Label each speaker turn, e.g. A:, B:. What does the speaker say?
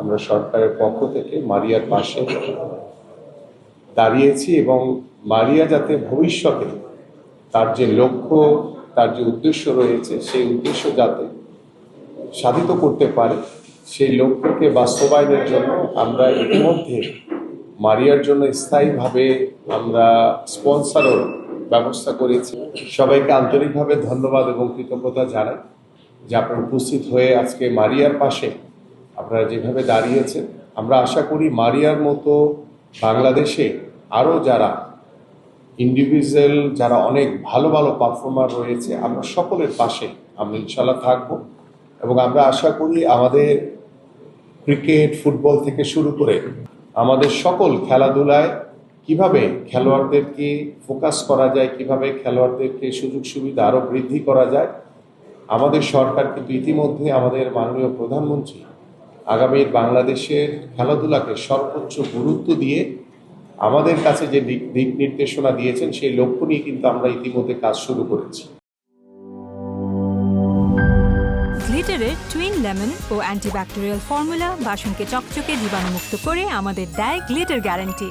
A: আমরা সরকারের পক্ষ থেকে মারিয়ার পাশে দাঁড়িয়েছি এবং মারিয়া যাতে ভবিষ্যতে তার যে লক্ষ্য, তার যে উদ্দেশ্য রয়েছে, সেই উদ্দেশ্য যাতে সাধিত করতে পারে, সেই লক্ষ্যকে বাস্তবায়নের জন্য আমরা ইতিমধ্যে মারিয়ার জন্য স্থায়ীভাবে আমরা স্পন্সরও ব্যবস্থা করেছি। সবাইকে আন্তরিকভাবে ধন্যবাদ এবং কৃতজ্ঞতা জানাই যে আপনারা উপস্থিত হয়ে আজকে মারিয়ার পাশে আপনারা যেভাবে দাঁড়িয়েছেন। আমরা আশা করি মারিয়ার মতো বাংলাদেশে আরও যারা ইন্ডিভিজুয়াল, যারা অনেক ভালো ভালো পারফর্মার রয়েছে, আমরা সকলের পাশে আমরা ইনশাল্লাহ থাকবো এবং আমরা আশা করি আমাদের ক্রিকেট, ফুটবল থেকে শুরু করে আমাদের সকল খেলাধুলায় কিভাবে খেলোয়াড়দেরকে ফোকাস করা যায়, কিভাবে খেলোয়াড়দেরকে সুযোগ সুবিধা আরও বৃদ্ধি করা যায়। আমাদের সরকার কিন্তু ইতিমধ্যে আমাদের মাননীয় প্রধানমন্ত্রী আগামীর বাংলাদেশের খেলাধুলাকে সর্বোচ্চ গুরুত্ব দিয়ে আমাদের কাছে যে দিক নির্দেশনা দিয়েছেন, সেই লক্ষ্য নিয়ে কিন্তু আমরা ইতিমধ্যে কাজ শুরু করেছি।
B: গ্লিটারের টুইন লেমন ও অ্যান্টিব্যাকটেরিয়াল ফর্মুলা বাসনকে চকচকে জীবাণুমুক্ত করে আমাদের দেয় গ্লিটার গ্যারান্টি।